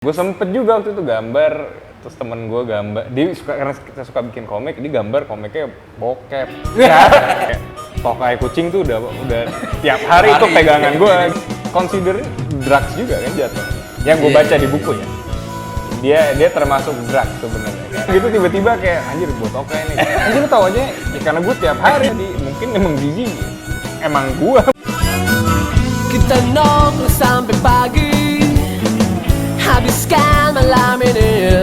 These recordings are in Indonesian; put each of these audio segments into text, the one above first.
Gue sempet juga waktu itu gambar, terus temen gue gambar, dia suka karena kita suka bikin komik, dia gambar komiknya bokep. Ya, kayak tokai kucing tuh udah tiap hari itu pegangan gue. Consider drugs juga kan jatuh. Yang gue baca di buku ya. Dia termasuk drugs sebenarnya. Kan. Gitu tiba-tiba kayak anjir gue tokai nih. Anjir lu tau aja ya karena gue tiap hari mungkin emang gizi. Emang gue. Kita nongkrong sampai pagi, habiskan malam ini.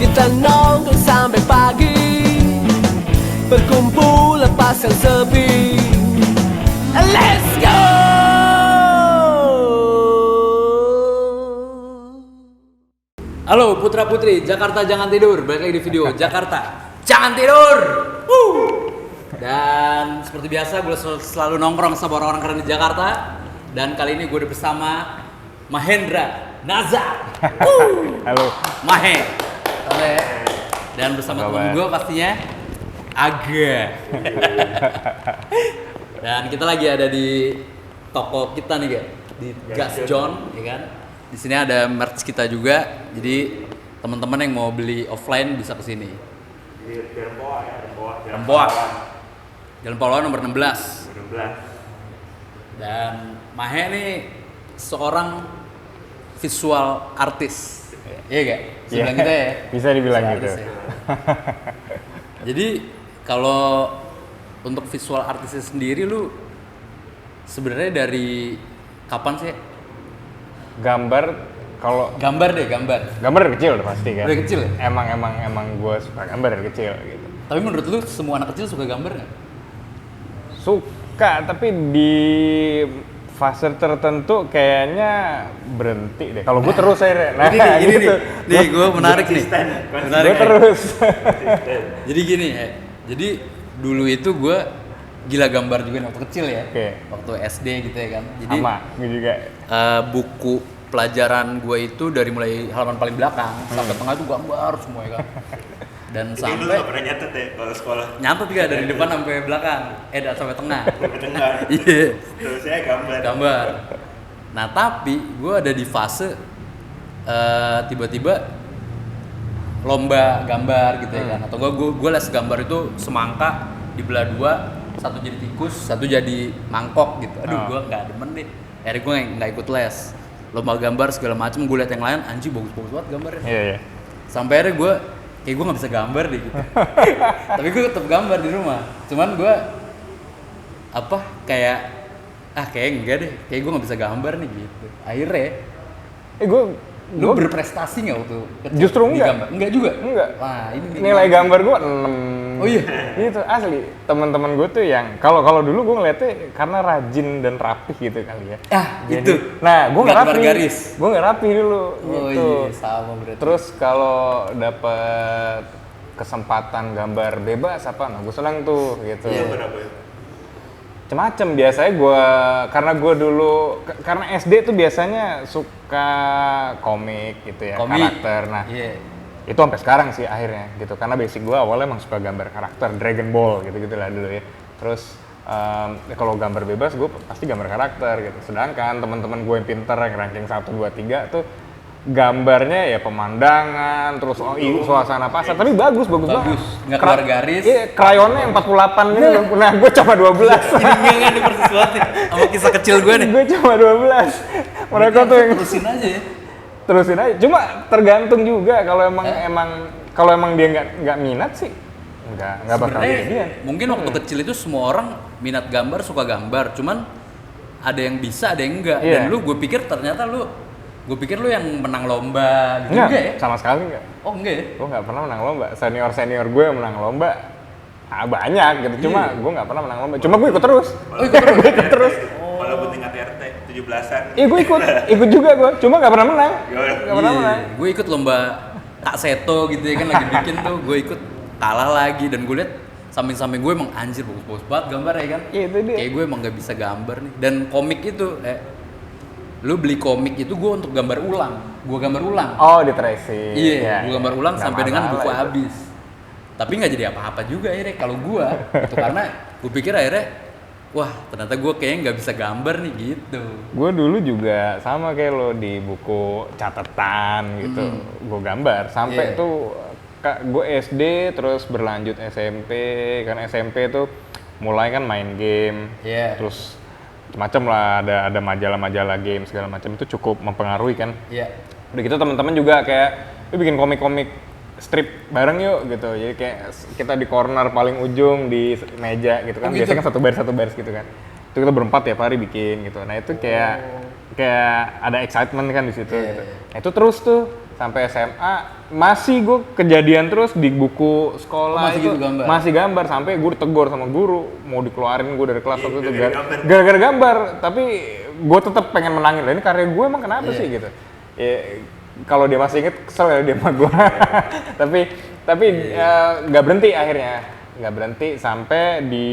Kita nongkrong sampai pagi, berkumpul lepaskan sepi. Let's go! Halo putra putri, Jakarta jangan tidur. Balik lagi di video Jakarta jangan tidur. Dan seperti biasa gue selalu nongkrong sama orang-orang keren di Jakarta. Dan kali ini gue udah bersama Mahendra Nazar. Halo. Mahe. Dan bersama temen gue pastinya Aga. Dan kita lagi ada di toko kita nih, di Gas John, ya kan? Di sini ada merch kita juga. Jadi teman-teman yang mau beli offline bisa ke sini. Di Rempoa ya, Rempoa. Jalan Pahlawan nomor 16. Dan Mahe nih seorang visual artis. Iya gak? Sebelah kita ya? Bisa dibilang gitu. Ya. Jadi kalau untuk visual artisnya sendiri lu sebenarnya dari kapan sih? Gambar deh. Gambar dari kecil udah pasti kan. Dari kecil ya? Emang gue suka gambar dari kecil gitu. Tapi menurut lu semua anak kecil suka gambar nggak? Suka, tapi di fase tertentu kayaknya berhenti deh. Kalau gue terus akhirnya. Nah, ini gitu. nih gue menarik nih. Gue terus. Jadi gini ya. Jadi dulu itu gue gila gambar juga waktu kecil ya. Oke. Waktu SD gitu ya kan. Jadi Sama, gue juga. Buku pelajaran gue itu dari mulai halaman paling belakang sampai tengah itu gambar semua ya kan. Dan Jadi lu sampai gak pernah nyatet ya kalau sekolah? nyatet juga dari depan sampai belakang, sampai tengah. Sampai tengah. Iya. Terusnya gambar. Nah tapi gue ada di fase tiba-tiba lomba gambar gitu ya kan. Atau gue les gambar itu semangka dibelah dua, satu jadi tikus, satu jadi mangkok gitu. Aduh gue nggak demen deh. Akhirnya gue nggak ikut les. Lomba gambar segala macem, gue liat yang lain, anjing bagus-bagus banget gambarnya. Iya. Sampai akhirnya gue nggak bisa gambar deh gitu. Tapi gue tetap gambar di rumah. Cuman gue kayak enggak deh. Kayak gue nggak bisa gambar nih gitu. Akhirnya, lu berprestasi nggak waktu kecil? Justru enggak. Gambar? Enggak juga. Enggak. Wah ini Nilai gambar gue 6. Oh iya. Itu asli. Teman-teman gue tuh yang kalau dulu gue ngeliatnya karena rajin dan rapih gitu kali ya. Itu. Nah, gue nggak rapi. garis. Gue nggak rapi dulu. Oh gitu. iya, sama berarti. Terus kalau dapet kesempatan gambar bebas nah gue senang tuh gitu. Iya, berapa ya? Macem biasanya gue karena gue dulu karena SD tuh biasanya suka komik gitu ya, karakter. Nah, itu sampai sekarang sih akhirnya gitu karena basic gue awalnya emang suka gambar karakter Dragon Ball gitu lah dulu ya. Terus kalau gambar bebas gue pasti gambar karakter gitu. Sedangkan teman-teman gue yang pinter yang ranking 1, 2, 3 tuh gambarnya ya pemandangan, terus suasana pasar, tapi bagus banget. Nggak keluar garis. Iya, krayonnya yang 48 gitu. Nah, gue cuma 12. Ini persis banget nih sama kisah kecil gue nih. Gue cuma 12. Mereka tuh yang terusin aja ya. Terusin aja. Cuma tergantung juga kalau emang dia nggak minat sih. Nggak bakal jadian. Mungkin waktu kecil itu semua orang minat gambar, suka gambar. Cuman ada yang bisa, ada yang enggak. Dan gue pikir lu yang menang lomba gitu enggak, juga ya? Sama sekali enggak. Oh enggak ya? Gue nggak pernah menang lomba. Senior gue yang menang lomba banyak gitu. Cuma gue nggak pernah menang lomba. Cuma gue ikut terus. Gue ikut terus. Walaupun tingkat RT 17-an. Iya gue ikut juga gue. Cuma nggak pernah menang. Nggak pernah menang. Gue ikut lomba Kak Seto gitu ya kan lagi bikin tuh. Gue ikut kalah lagi dan gue liat samping-samping gue emang anjir bagus banget gambar ya kan. Iya itu dia. Kayak gue emang nggak bisa gambar nih. Dan komik itu lu beli komik itu gue untuk gambar ulang. Oh, di tracing. Iya, gue gambar ulang sampai dengan buku itu. habis. Tapi nggak jadi apa-apa juga akhirnya kalau gue itu karena gue pikir akhirnya wah ternyata gue kayaknya nggak bisa gambar nih gitu. Gue dulu juga sama kayak lo di buku catatan gitu, gue gambar sampai tuh gue SD terus berlanjut SMP, kan SMP tuh mulai kan main game, terus macam lah ada majalah-majalah game segala macam itu cukup mempengaruhi kan. Udah gitu teman-teman juga kayak lu bikin komik-komik strip bareng yuk gitu, jadi kayak kita di corner paling ujung di meja gitu kan, biasanya kan satu baris gitu kan, itu kita berempat tiap hari bikin gitu. Nah itu kayak ada excitement kan di situ gitu. Nah itu terus tuh sampai SMA masih gue kejadian terus di buku sekolah masih itu gitu gambar? Masih gambar sampai gue ditegur sama guru mau dikeluarin gue dari kelas waktu itu gara-gara gambar, tapi gue tetap pengen menangin lah, ini karya gue emang kenapa sih gitu ya. Kalau dia masih inget kesel ya dia sama gue. tapi nggak berhenti akhirnya, nggak berhenti sampai di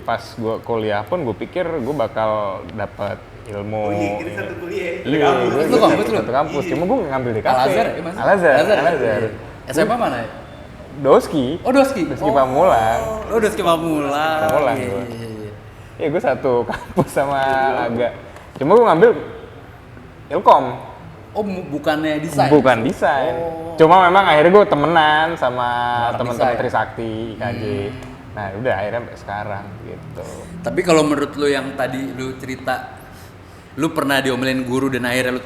pas gue kuliah pun gue pikir gue bakal dapat ilmu. Kita satu kuliah. Iya, gue satu kampus. Cuma gue ngambil di kafe. Al-Azhar. SMA mana ya? Doski. Oh Doski. Doski Pamulang. Oh Doski Pamulang. Pamulang gue. Iya gue satu kampus sama Aga. Cuma gue ngambil Ilkom. Oh bukannya desain? Bukan desain. Cuma memang akhirnya gue temenan sama teman-teman Trisakti, IKJ. Nah udah akhirnya sampai sekarang gitu. Tapi kalau menurut lu yang tadi lu cerita, lu pernah diomelin guru dan akhirnya lu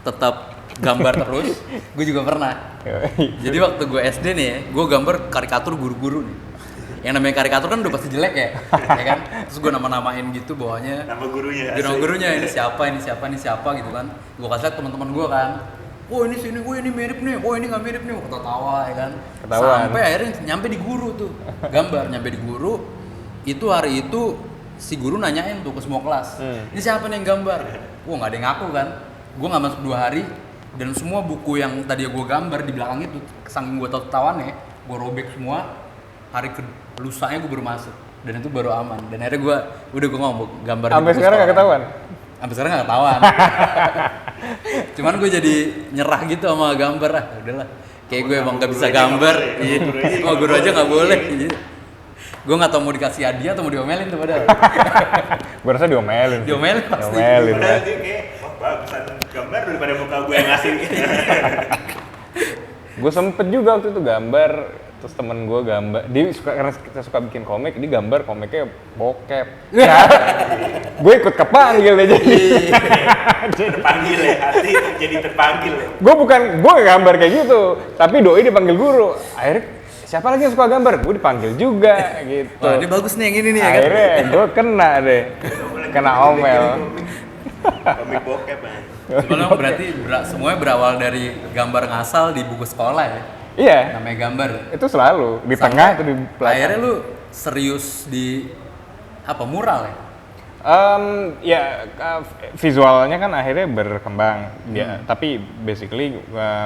tetap gambar terus, gue juga pernah. Jadi waktu gue SD nih ya, gue gambar karikatur guru-guru nih. Yang namanya karikatur kan udah pasti jelek ya kan? Terus gue nama-namain gitu bawahnya. Nama gurunya. Nama gurunya ini siapa gitu kan. Gue kasih liat teman-teman gue kan. Oh ini sini, oh ini mirip nih, oh ini nggak mirip nih, ketawa ya kan. Ketahuan. Sampai akhirnya nyampe di guru tuh, gambar nyampe di guru. Itu hari itu si guru nanyain tuh ke semua kelas, ini siapa nih yang gambar? Wah nggak ada yang ngaku kan. Gue nggak masuk 2 hari dan semua buku yang tadi gue gambar di belakang itu, saking gue tahu-tahuannya, gue robek semua. Hari ke lusanya gue baru masuk dan itu baru aman. Dan akhirnya gue ngomong gambar. Sampai sekarang nggak ketahuan? Sampai sekarang nggak ketahuan. Cuman gue jadi nyerah gitu sama gambar lah. Udahlah, kayak gue emang nggak bisa gambar. Iya. Oh guru aja nggak boleh. Gue nggak tahu mau dikasih hadiah atau mau diomelin tuh padahal. Gue rasa diomelin. Diomelin pasti. Padahal dia kayak, wah bagusan gambar daripada muka gue yang ngasih. Gue sempet juga waktu itu gambar, terus temen gue gambar, dia karena kita suka bikin komik, dia gambar komiknya bokep. Ya, gue ikut kepanggil deh jadi. Terpanggil ya, hati jadi terpanggil ya. Gue gambar kayak gitu, tapi doi dipanggil guru. Akhirnya siapa lagi yang suka gambar? Gue dipanggil juga gitu. Wah ini bagus nih yang ini nih ya kan. Akhirnya gue kena deh, kena omel. Komik bokep man. Sebenarnya berarti semuanya berawal dari gambar ngasal di buku sekolah ya? Iya. Namanya gambar. Itu selalu di tengah itu di belakang. Akhirnya lu serius di apa mural ya? Visualnya kan akhirnya berkembang. Ya, tapi basically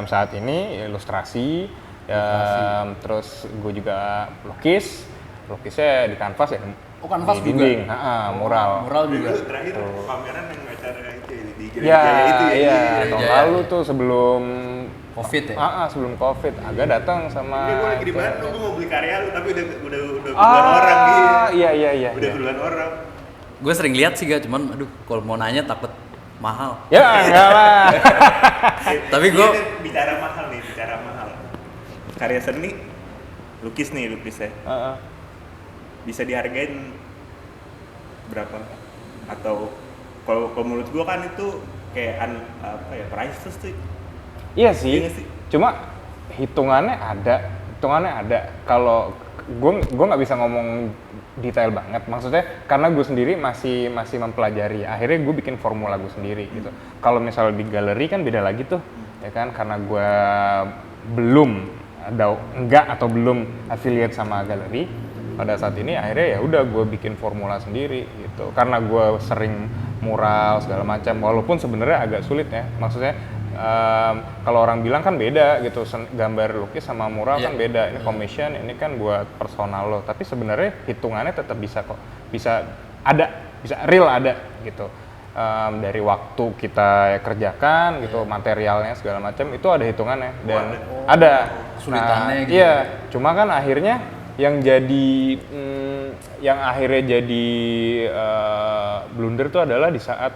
saat ini ilustrasi. Terus gue juga lukisnya di kanvas ya. Oh kanvas di dinding, mural. Mural juga. Dulu terakhir pameran yang acara itu di gereja itu ya. Iya, tahun lalu tuh sebelum Covid ya? Sebelum Covid, Aga datang sama. Ini gue lagi di Bandung, gue mau beli karya lu tapi udah duluan orang gitu. Iya. Udah duluan orang. Gue sering lihat sih gak, cuman aduh kalau mau nanya takut mahal. Ya enggak lah. Tapi gue bicara mahal. Karya seni, lukisnya. Bisa dihargain berapa? Atau kalau menurut gue kan itu kayak priceless tuh. Iya sih. Cuma hitungannya ada. Kalau gue nggak bisa ngomong detail banget. Maksudnya karena gue sendiri masih mempelajari. Akhirnya gue bikin formula gue sendiri gitu. Kalau misalnya di galeri kan beda lagi tuh, ya kan? Karena gue belum affiliate sama galeri. Pada saat ini akhirnya ya udah gue bikin formula sendiri gitu. Karena gue sering mural segala macam. Walaupun sebenarnya agak sulit ya. Maksudnya kalau orang bilang kan beda gitu, gambar lukis sama mural kan beda. Ini commission, ini kan buat personal lo. Tapi sebenarnya hitungannya tetap bisa kok, bisa real ada gitu. Dari waktu kita kerjakan gitu, materialnya segala macam itu ada hitungannya dan ada kesulitannya gitu. Iya, cuma kan akhirnya yang jadi yang akhirnya jadi blunder tuh adalah di saat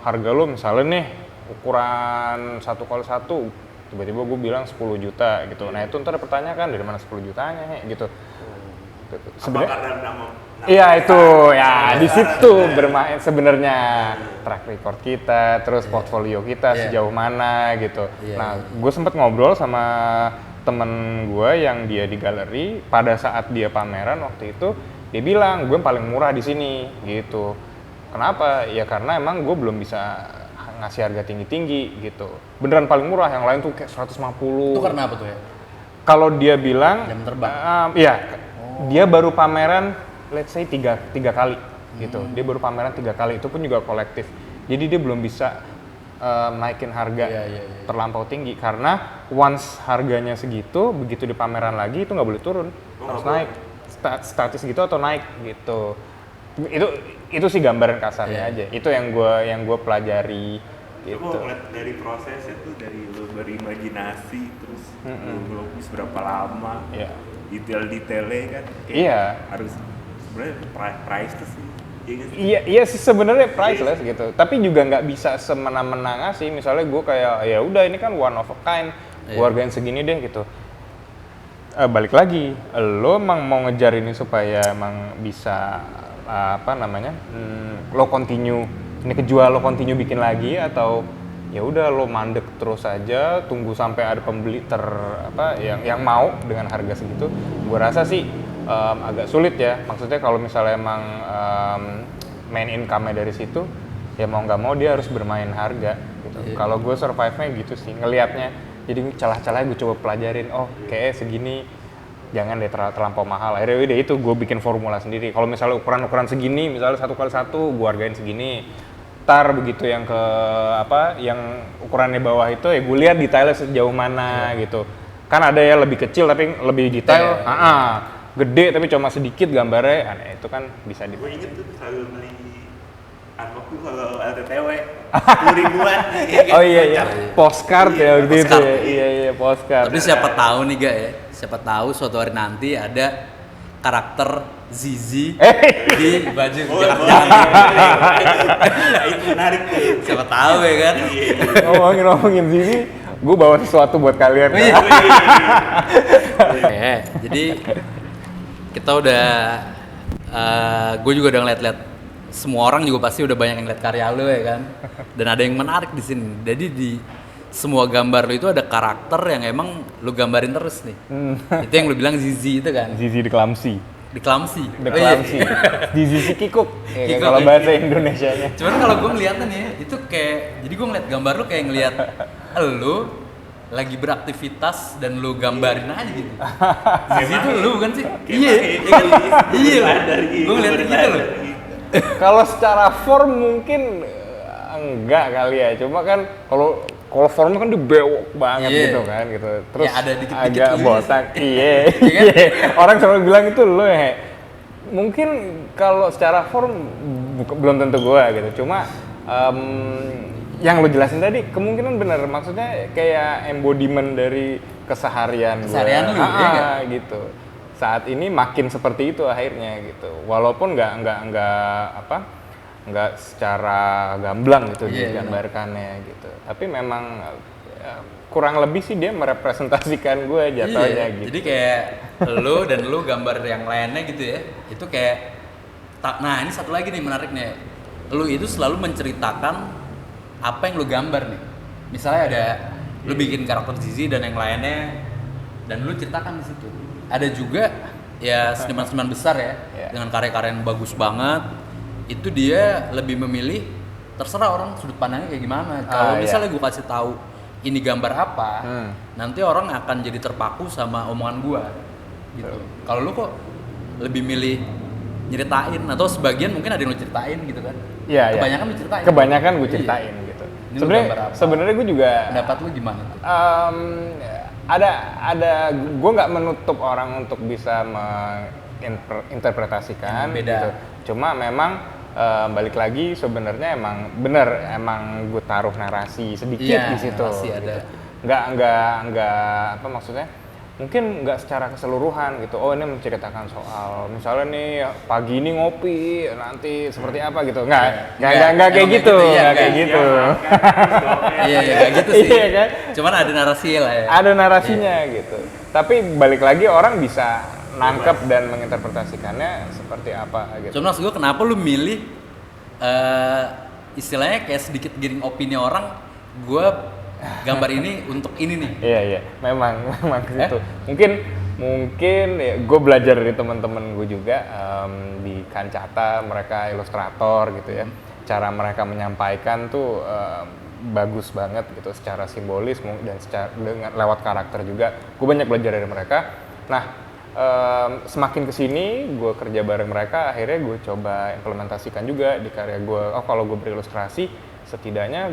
harga lo misalnya nih ukuran 1x1, tiba-tiba gue bilang 10 juta gitu. Nah itu ntar pertanyakan dari mana 10 jutanya gitu. Sebenarnya iya itu ya di situ bermain sebenarnya track record kita, terus portfolio kita sejauh mana gitu. Nah gue sempat ngobrol sama temen gue yang dia di galeri pada saat dia pameran waktu itu, dia bilang gue paling murah di sini gitu. Kenapa? Ya karena emang gue belum bisa ngasih harga tinggi-tinggi gitu. Beneran paling murah, yang lain tuh kayak 150. Itu karena apa tuh ya? Kalau dia bilang jam terbang. Iya. Dia baru pameran let's say 3 kali gitu. Dia baru pameran 3 kali, itu pun juga kolektif. Jadi dia belum bisa naikin harga terlampau tinggi karena once harganya segitu, begitu di pameran lagi itu nggak boleh turun, harus naik. Statis gitu atau naik gitu. Itu sih gambaran kasarnya aja. Itu yang gue pelajari gitu. Coba ngeliat dari prosesnya tuh, dari lo berimajinasi terus lo ngelukis berapa lama, detail-detailnya kan harus sebenarnya priceless sih. Iya sih sebenarnya priceless gitu. Tapi juga nggak bisa semena-mena ngasih. Misalnya gue kayak ya udah ini kan one of a kind, gue hargain segini deh gitu. Balik lagi, lo emang mau ngejar ini supaya emang bisa lo continue ini kejual, lo continue bikin lagi, atau ya udah lo mandek terus aja tunggu sampai ada pembeli yang mau dengan harga segitu. Gue rasa sih agak sulit ya, maksudnya kalau misalnya emang main income-nya dari situ, ya mau nggak mau dia harus bermain harga gitu. Kalau gue survive-nya gitu sih ngelihatnya, jadi celah-celahnya gue coba pelajarin, oh kayaknya segini jangan deh terlampau mahal. Akhirnya udah itu gue bikin formula sendiri. Kalau misalnya ukuran segini, misalnya 1x1 gue hargain segini. Ntar begitu yang yang ukurannya bawah itu ya gue lihat detailnya sejauh mana gitu. Kan ada ya lebih kecil tapi lebih detail, gede tapi cuma sedikit gambarnya, itu kan bisa Gue inget tuh selalu beli unbox tuh kalau LTTW 10 ribuan. Oh iya, postcard ya waktu itu ya. Iya, postcard. Tapi siapa tahu nih ya, siapa tahu suatu hari nanti ada karakter Zizi di baju jalan. Itu menarik tuh. Siapa tahu ya kan. Ngomongin Zizi, gue bawa sesuatu buat kalian. Jadi kita udah, gue juga udah ngeliat-liat, semua orang juga pasti udah banyak yang ngeliat karya lo ya kan. Dan ada yang menarik di sini. Jadi di semua gambar lo itu ada karakter yang emang lo gambarin terus nih. Itu yang lo bilang Zizi itu kan. Zizi di Klamsi. Zizi si Kikuk. Kalau bahasa Indonesianya. Cuman kalau gue ngeliatnya nih, itu kayak, jadi gue ngeliat gambar lo kayak ngeliat lo lagi beraktivitas dan lu gambarin aja gitu. Zizi itu lu kan sih? Iya. Gue ngeliatnya gitu loh. Kalau secara form mungkin enggak kali ya, cuma kan kalau formnya kan dibewok banget gitu kan gitu. Terus ya, ada dikit-dikit agak botak. Iya. Orang selalu bilang itu lo ya. Mungkin kalau secara form belum tentu gua gitu. Cuma yang lo jelasin tadi kemungkinan benar, maksudnya kayak embodiment dari keseharian lu ya gitu. Saat ini makin seperti itu akhirnya gitu. Walaupun nggak secara gamblang gitu digambarkannya gitu. Tapi memang kurang lebih sih dia merepresentasikan gue jatuhnya gitu. Jadi kayak lu dan lu gambar yang lainnya gitu ya. Itu kayak nah ini satu lagi nih menariknya. Lu itu selalu menceritakan apa yang lu gambar nih. Misalnya ada lu bikin karakter Zizi dan yang lainnya dan lu ceritakan di situ. Ada juga ya seniman-seniman besar ya dengan karya-karya yang bagus banget. Itu dia lebih memilih terserah orang sudut pandangnya kayak gimana. Kalau misalnya gue kasih tahu ini gambar apa, nanti orang akan jadi terpaku sama omongan gue gitu. Kalau lu kok lebih milih nyeritain atau sebagian mungkin ada yang lu ceritain gitu kan. Iya, kebanyakan lu ceritain. Kebanyakan gue ceritain gitu. Sebenarnya gue juga pendapat lu gimana tuh? Ada gue nggak menutup orang untuk bisa menginterpretasikan gitu. Cuma memang balik lagi sebenarnya emang gue taruh narasi sedikit di situ. Narasi ada. Gitu. Nggak apa maksudnya? mungkin nggak secara keseluruhan gitu. Oh, ini menceritakan soal misalnya nih pagi ini ngopi, nanti seperti apa gitu. Nggak kayak gitu. Nggak kayak gitu. Iya, kayak gitu sih. Iya kan? Cuman ada narasi lah ya. Ada narasinya gitu. Tapi balik lagi orang bisa nangkep dan menginterpretasikannya seperti apa gitu. Cuma maksud gue kenapa lu milih istilahnya kayak sedikit giring opini orang, gue gambar ini untuk ini nih. Iya, memang gitu. Mungkin ya, gue belajar dari teman-teman gue juga di Kancata, mereka ilustrator gitu ya. Cara mereka menyampaikan tuh bagus banget gitu, secara simbolis dan dengan lewat karakter juga. Gue banyak belajar dari mereka. Nah, semakin kesini gue kerja bareng mereka, akhirnya gue coba implementasikan juga di karya gue. Oh, kalau gue berilustrasi, setidaknya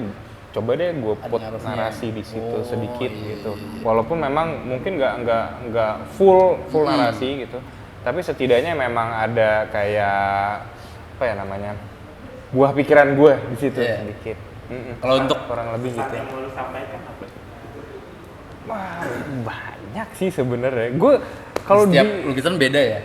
coba deh gue put narasi di situ sedikit gitu. Walaupun memang mungkin nggak full narasi gitu, tapi setidaknya memang ada kayak apa ya namanya, buah pikiran gue di situ sedikit. Kalau untuk kurang lebih gitu. Yang mau lu sampaikan apa? Wah, banyak sih sebenarnya. Gue kalau setiap lukisan beda ya.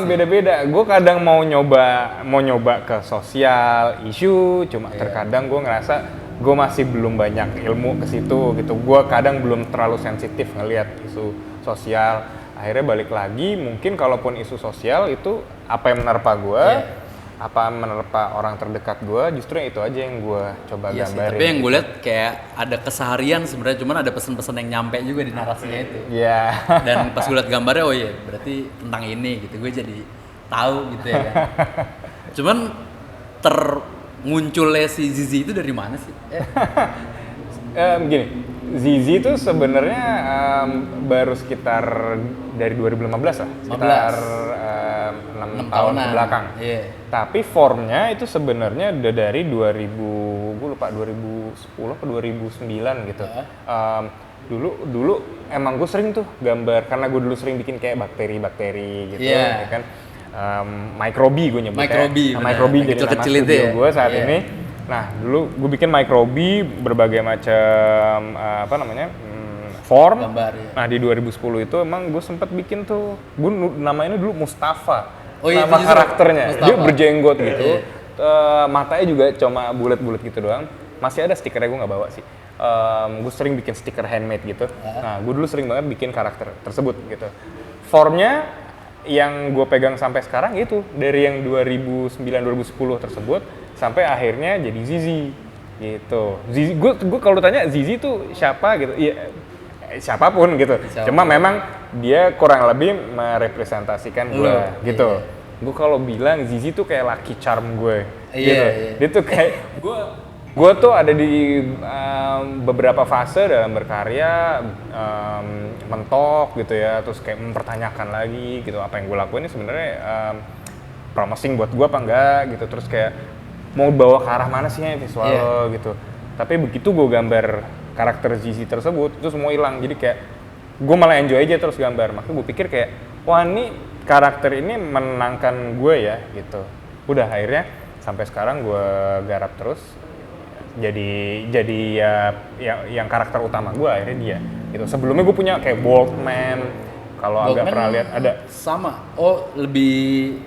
Beda-beda. Gue kadang mau nyoba ke sosial isu, cuma terkadang gue ngerasa gue masih belum banyak ilmu ke situ gitu. Gue kadang belum terlalu sensitif ngelihat isu sosial. Akhirnya balik lagi, mungkin kalaupun isu sosial itu apa yang menerpa gue, apa menerpa orang terdekat gue, justru itu aja yang gue coba gambarin. Tapi yang gue lihat kayak ada keseharian sebenarnya, cuman ada pesan-pesan yang nyampe juga di narasinya itu. Iya. Dan pas gue lihat gambarnya, oh iya berarti tentang ini gitu, gue jadi tahu gitu ya kan. Cuman munculnya si Zizi itu dari mana sih? Gini, Zizi itu sebenarnya baru sekitar dari 2015 lah, sekitar 6 tahun ke belakang. Tapi formnya itu sebenarnya udah dari 2010 atau 2009 gitu. Dulu emang gue sering tuh gambar, karena gue dulu sering bikin kayak bakteri gitu, ya kan. Microbi gue nyebutnya. Microbi jadi nama studio gue saat ini. Nah, dulu gue bikin microbi berbagai macam form. Gambar, Nah, di 2010 itu emang gue sempet bikin tuh, gue namanya dulu Mustafa. Nama karakternya. Mustafa. Dia berjenggot gitu. Matanya juga cuma bulat-bulat gitu doang. Masih ada stikernya, gue nggak bawa sih. Gue sering bikin stiker handmade gitu. Nah, gue dulu sering banget bikin karakter tersebut gitu. Formnya yang gue pegang sampai sekarang itu dari yang 2009-2010 tersebut sampai akhirnya jadi Zizi gitu. Zizi, gue kalau tanya Zizi itu siapa gitu, ya siapapun gitu. Cuma memang dia kurang lebih merepresentasikan gue gitu. Gue kalau bilang Zizi tuh kayak lucky charm gue gitu. Dia tuh kayak gue tuh ada di beberapa fase dalam berkarya, mentok gitu ya, terus kayak mempertanyakan lagi gitu apa yang gue lakuin ini sebenarnya promising buat gue apa enggak gitu, terus kayak mau bawa ke arah mana sih visual gitu. Tapi begitu gue gambar karakter Zizi tersebut itu semua hilang, jadi kayak gue malah enjoy aja terus gambar. Makanya gue pikir kayak wah ini karakter ini menenangkan gue ya gitu. Udah akhirnya sampai sekarang gue garap terus. Jadi ya yang karakter utama gue akhirnya dia gitu. Sebelumnya gue punya kayak Boltman, kalau agak pernah lihat ada sama. Oh, lebih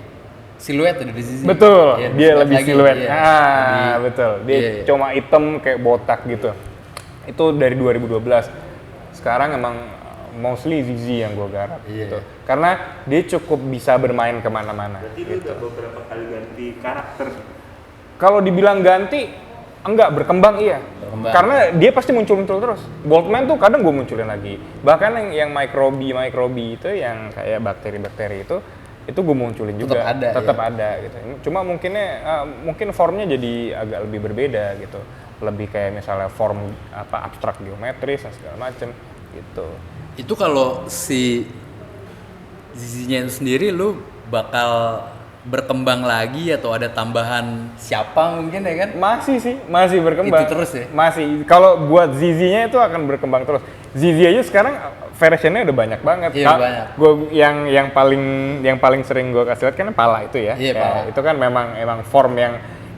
siluet dari Zizi. Betul, dia lebih siluet. Betul. Dia cuma hitam kayak botak gitu. Itu dari 2012. Sekarang emang mostly Zizi yang gue garap gitu. Karena dia cukup bisa bermain kemana-mana. Berarti lu udah beberapa kali ganti karakter. Kalau dibilang ganti, enggak, berkembang iya. Karena dia pasti muncul terus. Boltman tuh kadang gue munculin lagi. Bahkan yang microbi itu yang kayak bakteri-bakteri itu gue munculin juga. Tetap ada gitu. Cuma mungkin formnya jadi agak lebih berbeda gitu. Lebih kayak misalnya form abstrak geometris dan segala macem gitu. Itu kalau si Zizinya itu sendiri lu bakal berkembang lagi atau ada tambahan siapa mungkin ya kan? Masih berkembang. Itu terus ya? Masih. Kalau buat Zizinya itu akan berkembang terus. Zizi aja sekarang versionnya udah banyak banget. Iya, banyak. Gue yang paling sering gue kasih lihat kan pala itu ya. Iya, pala. Itu kan memang form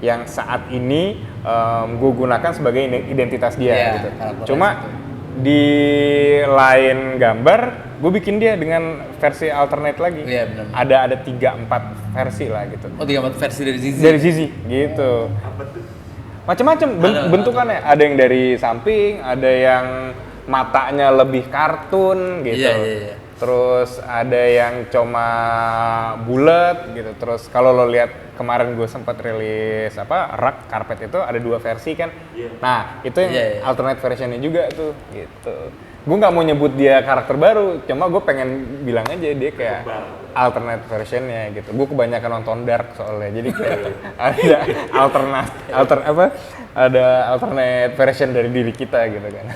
yang saat ini gue gunakan sebagai identitas dia gitu. Cuma di lain gambar gue bikin dia dengan versi alternate lagi. Iya benar. Ada 3-4 versi lah gitu. Oh 3-4 versi dari Zizi? Dari Zizi gitu. Macam-macam bentukannya. Ada yang dari samping, ada yang matanya lebih kartun gitu. Iya. Terus ada yang cuma bulat gitu. Terus kalau lo lihat kemarin gue sempat rilis rug carpet itu ada 2 versi kan. Nah itu yang alternate versionnya juga tuh gitu. Gue nggak mau nyebut dia karakter baru, cuma gue pengen bilang aja dia kayak alternate versionnya gitu. Gue kebanyakan nonton Dark soalnya, jadi kayak ada ada alternate version dari diri kita gitu kan.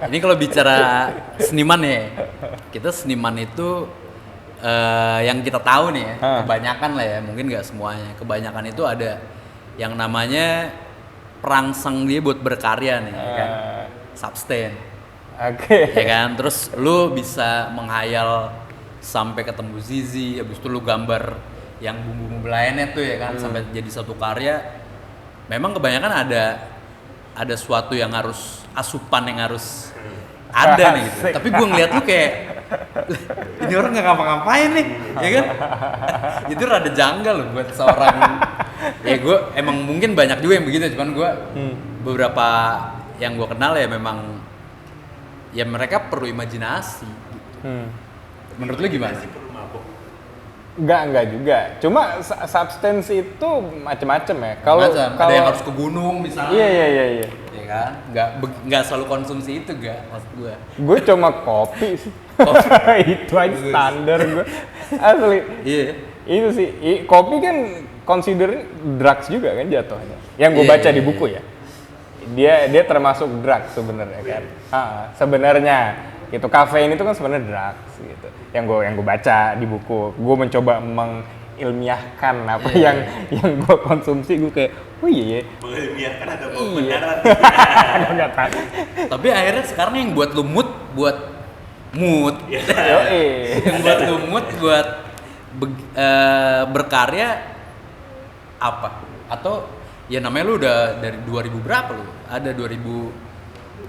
Ini kalau bicara seniman ya, kita seniman itu yang kita tahu nih ya, kebanyakan lah ya, mungkin nggak semuanya. Kebanyakan itu ada yang namanya perangsang dia buat berkarya nih, kan? Sustain. Oke. Ya kan, terus lu bisa menghayal sampai ketemu Zizi, habis itu lu gambar yang bumbu-bumbu lainnya tuh ya kan, sampai jadi satu karya. Memang kebanyakan ada suatu yang harus asupan yang harus ada nih gitu. Tapi gue ngeliat lu kayak ini orang nggak ngapa-ngapain nih, ya kan? Itu rada janggal loh buat seorang. Ya gue emang mungkin banyak juga yang begitu, cuman gue beberapa yang gue kenal ya memang ya mereka perlu imajinasi. Menurut lu gimana sih? Enggak juga. Cuma substance itu macam-macam ya. Kalau ada yang harus ke gunung misalnya. Iya. Ya kan? Enggak selalu konsumsi itu maksud gue. Gue cuma kopi sih. Itu aja standar gue. Asli. Iya. Itu sih. Kopi kan consider drugs juga kan jatuhnya. Yang gue baca di buku ya. Dia termasuk drugs sebenarnya kan. Sebenarnya itu kafein itu kan sebenarnya drugs gitu. Yang gue baca di buku, gue mencoba mengilmiahkan apa yang gue konsumsi. Gue kayak mengilmiahkan ada pembenaran. Nggak tahu. Tapi akhirnya sekarang yang buat lu mood yang buat lu mood buat berkarya apa? Atau ya namanya lu udah dari 2000 berapa lu? Ada 2007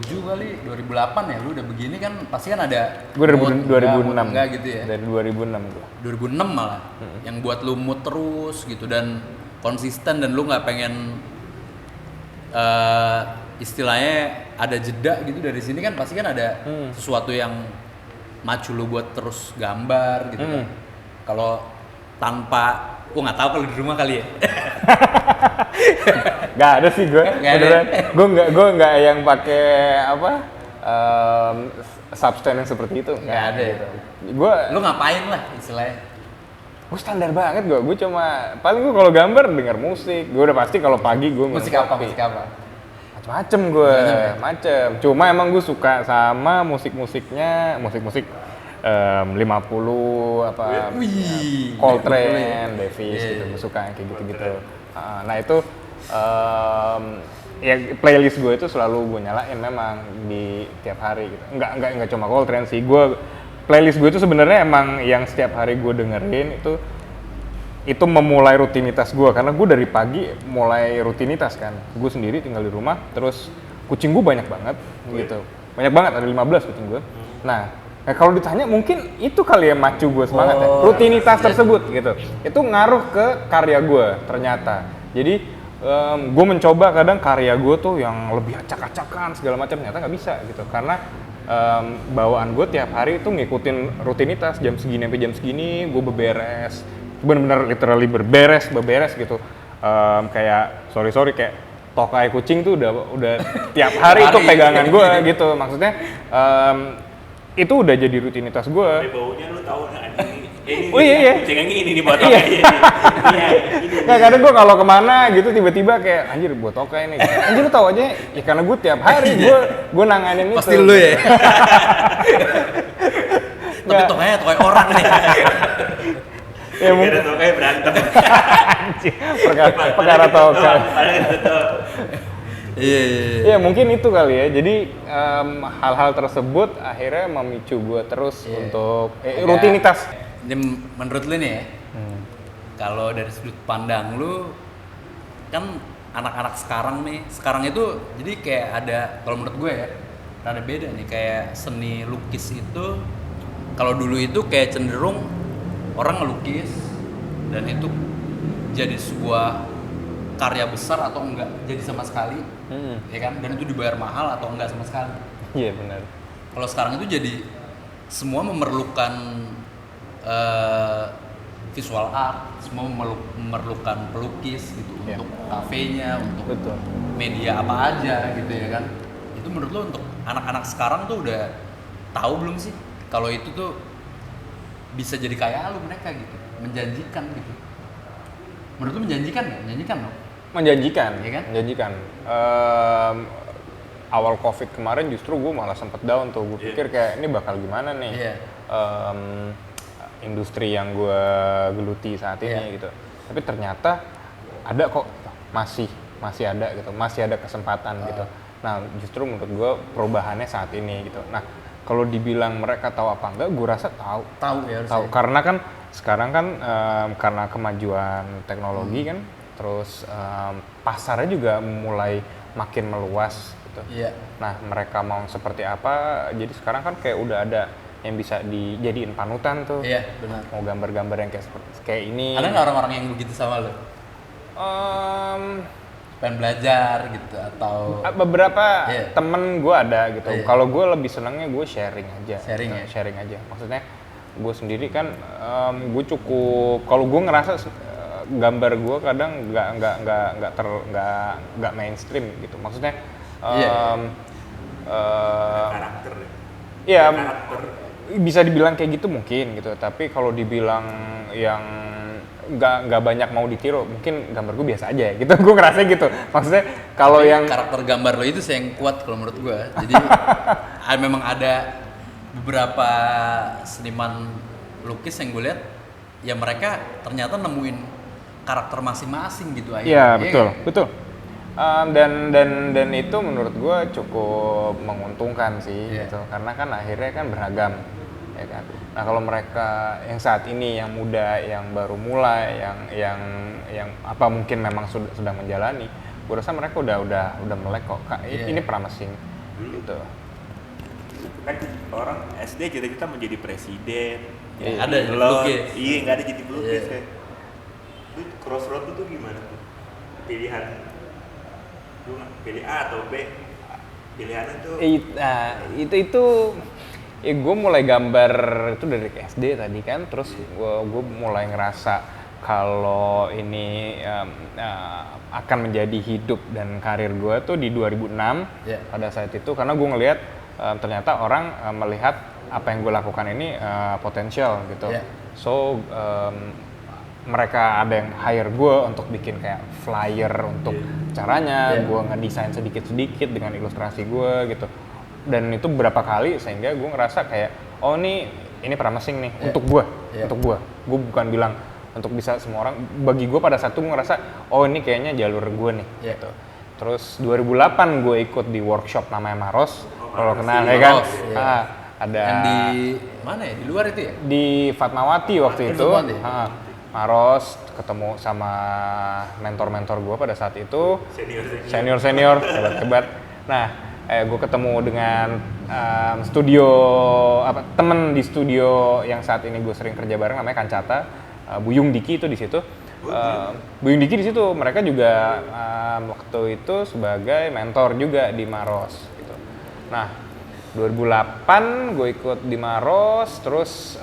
kali, 2008 ya lu udah begini kan, pasti kan ada. Gue 2006. Enggak gitu ya. Dari 2006 gue. 2006 malah. Yang buat lu mood terus gitu dan konsisten dan lu nggak pengen istilahnya ada jeda gitu dari sini kan, pasti kan ada sesuatu yang macu lu buat terus gambar gitu kan. Kalau tanpa nggak tahu kalau di rumah kali ya. Gak ada sih gue. Gue nggak yang pakai substance yang seperti itu. Nggak ada gitu. Lu ngapain lah istilahnya? Gue standar banget gue. Gue cuma paling gue kalau gambar denger musik. Gue udah pasti kalau pagi gue musik apa? Macem gue, Cuma emang gue suka sama musik 50 Coltrane, Davis gitu, gue suka yang kayak gitu-gitu. Nah itu ya playlist gue itu selalu gue nyalain memang di tiap hari gitu. Enggak cuma Coltrane sih. Playlist gue itu sebenarnya emang yang setiap hari gue dengerin itu memulai rutinitas gue, karena gue dari pagi mulai rutinitas kan. Gue sendiri tinggal di rumah, terus kucing gue banyak banget gitu. Banyak banget, ada 15 kucing gue. Nah, kalau ditanya mungkin itu kali ya macu gue semangat ya. Rutinitas tersebut gitu. Itu ngaruh ke karya gue ternyata. Jadi gue mencoba kadang karya gue tuh yang lebih acak-acakan segala macam, ternyata nggak bisa gitu. Karena bawaan gue tiap hari itu ngikutin rutinitas, jam segini sampai jam segini gue beberes. Bener-bener literally beberes gitu. Kayak sorry kayak tokai kucing tuh udah tiap hari itu pegangan gue gitu. Maksudnya itu udah jadi rutinitas gue. Baunya lu tahu nggak ini? Iya. Kucing yang ini buat tokai. Nggak, kadang gue kalau kemana gitu tiba-tiba kayak anjir buat tokai nih. Anjir lu tahu aja ya, karena gue tiap hari gue nanganin itu. Pasti lu ya. Tapi tokai orang nih. Ya mungkin tokai berantem. Perkara tokai. Iya, mungkin itu kali ya. Jadi hal-hal tersebut akhirnya memicu gue terus untuk rutinitas. Jadi menurut lu nih ya, kalau dari sudut pandang lu, kan anak-anak sekarang itu jadi kayak ada, kalau menurut gue ya, rada beda nih. Kayak seni lukis itu, kalau dulu itu kayak cenderung orang ngelukis dan itu jadi sebuah karya besar atau enggak jadi sama sekali, ya kan? Dan itu dibayar mahal atau enggak sama sekali. Iya benar. Kalau sekarang itu jadi semua memerlukan visual art, semua memerlukan pelukis gitu untuk kafenya, untuk media apa aja gitu ya kan. Itu menurut lo untuk anak-anak sekarang tuh udah tahu belum sih kalau itu tuh bisa jadi kayak lo mereka gitu, menjanjikan gitu. Menurut lo menjanjikan nggak? Menjanjikan lo? Menjanjikan, ya kan? Menjanjikan. Awal COVID kemarin justru gue malah sempet down tuh. Gue pikir kayak ini bakal gimana nih industri yang gue geluti saat ini gitu. Tapi ternyata ada kok, masih ada gitu, masih ada kesempatan gitu. Nah justru menurut gue perubahannya saat ini gitu. Nah kalau dibilang mereka tahu apa enggak, gue rasa tahu ya, tahu karena kan sekarang kan karena kemajuan teknologi kan, terus pasarnya juga mulai makin meluas gitu. Nah mereka mau seperti apa, jadi sekarang kan kayak udah ada yang bisa dijadiin panutan tuh. Benar. Mau gambar-gambar yang kayak ini. Ada nggak orang-orang yang begitu sama lo? Pengen belajar gitu atau beberapa temen gue ada gitu. Kalau gue lebih senangnya gue sharing aja. Sharing aja. Maksudnya gue sendiri kan gue cukup, kalau gue ngerasa gambar gue kadang nggak mainstream gitu. Maksudnya karakter. Iya, bisa dibilang kayak gitu mungkin gitu. Tapi kalau dibilang yang nggak banyak mau ditiru, mungkin gambar gue biasa aja gitu. Gue ngerasa gitu. Maksudnya kalau yang karakter gambar lo itu yang kuat kalau menurut gue. Jadi memang ada beberapa seniman lukis yang gue lihat ya mereka ternyata nemuin karakter masing-masing gitu aja. Iya betul. Dan itu menurut gue cukup menguntungkan sih gitu. Karena kan akhirnya kan beragam ya kan. Nah kalau mereka yang saat ini yang muda, yang baru mulai, yang apa mungkin memang sedang menjalani, gue rasa mereka udah melek kok. Ini promising gitu. Kan orang SD kita menjadi presiden. Ada pelukis. Iya, nggak ada jadi pelukis ya. Itu crossroad itu gimana tuh? Pilihan lu pilih A atau B? Pilihannya tuh itu gue mulai gambar itu dari SD tadi kan, terus gue mulai ngerasa kalau ini akan menjadi hidup dan karir gue tuh di 2006 pada saat itu, karena gue ngelihat ternyata orang melihat apa yang gue lakukan ini potensial gitu. So mereka ada yang hire gue untuk bikin kayak flyer untuk caranya, gue ngedesain sedikit-sedikit dengan ilustrasi gue gitu. Dan itu berapa kali sehingga gue ngerasa kayak oh ini promising nih untuk gue. Gue bukan bilang untuk bisa semua orang. Bagi gue pada satu gue ngerasa oh ini kayaknya jalur gue nih gitu. Terus 2008 gue ikut di workshop namanya Maros. Kalau kenal ya kan? Ada yang di mana ya? Di luar itu ya? Di Fatmawati waktu itu. Maros, ketemu sama mentor-mentor gue pada saat itu. Senior, hebat. Nah, gue ketemu dengan temen di studio yang saat ini gue sering kerja bareng, namanya Kancata. Buyung Diki itu di situ. Buyung Diki di situ, mereka juga waktu itu sebagai mentor juga di Maros gitu. Nah, 2008 gue ikut di Maros, terus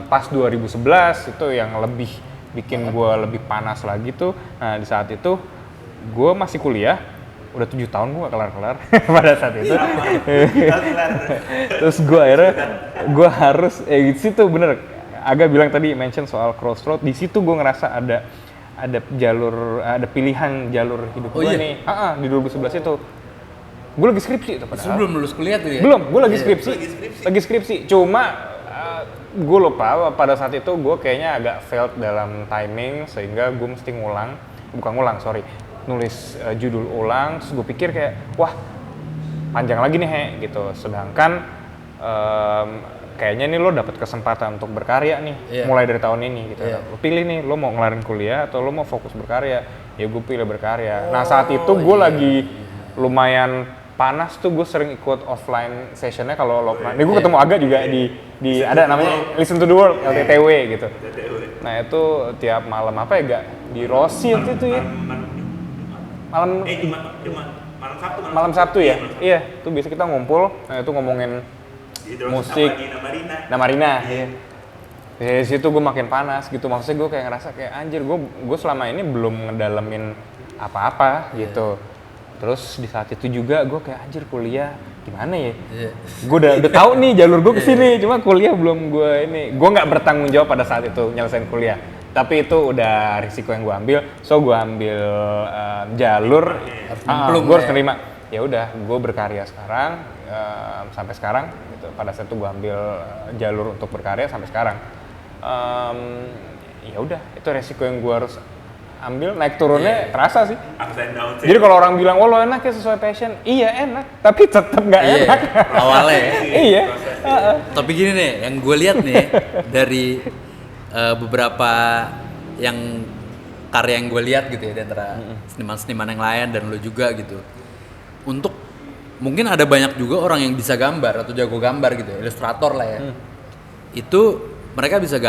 pas 2011 itu yang lebih bikin gue lebih panas lagi tuh. Nah di saat itu gue masih kuliah, udah 7 tahun gue gak kelar-kelar pada saat itu. Terus gue akhirnya gue harus di situ bener. Aga bilang tadi mention soal crossroad, di situ gue ngerasa ada jalur, ada pilihan jalur hidup gue nih. Di 2011 itu. Gue lagi skripsi itu padahal. Sebelum lulus kuliah tuh ya? Belum, gue lagi skripsi. Cuma gue lupa pada saat itu gue kayaknya agak failed dalam timing sehingga gue mesti nulis judul ulang. Terus gue pikir kayak wah panjang lagi nih gitu. Sedangkan kayaknya nih lo dapet kesempatan untuk berkarya nih mulai dari tahun ini gitu. Lo pilih nih, lo mau ngelarin kuliah atau lo mau fokus berkarya. Ya gue pilih berkarya. Nah saat itu gue lagi lumayan Panas tuh gue sering ikut offline sessionnya kalau lo pernah. Gue ketemu Aga juga di ada namanya Listen to the World LTTW gitu. Nah itu tiap malam apa ya gak di Rossi waktu itu ya. Malam Sabtu ya. Iya, tuh biasa kita ngumpul. Nah itu ngomongin musik. Namarina. Iya. Dari situ gue makin panas gitu. Maksudnya gue kayak ngerasa kayak anjir gue selama ini belum ngedalemin apa-apa gitu. Terus di saat itu juga gue kayak anjir kuliah gimana ya? Gue udah tahu nih jalur gue kesini, cuma kuliah belum gue nggak bertanggung jawab pada saat itu nyelesain kuliah. Tapi itu udah risiko yang gue ambil, so gue ambil jalur, gue harus terima. Ya udah, gue berkarya sekarang sampai sekarang. Gitu. Pada saat itu gue ambil jalur untuk berkarya sampai sekarang. Ya udah, itu resiko yang gue harus ambil, naik turunnya terasa sih. Jadi kalau orang bilang, lo enak ya sesuai passion, iya enak, tapi tetap nggak enak. Awalnya. Iya. Tapi gini nih, yang gue lihat nih dari beberapa yang karya yang gue lihat gitu ya, di antara seniman-seniman yang lain dan lo juga gitu. Untuk mungkin ada banyak juga orang yang bisa gambar atau jago gambar gitu, ilustrator lah ya. Itu mereka bisa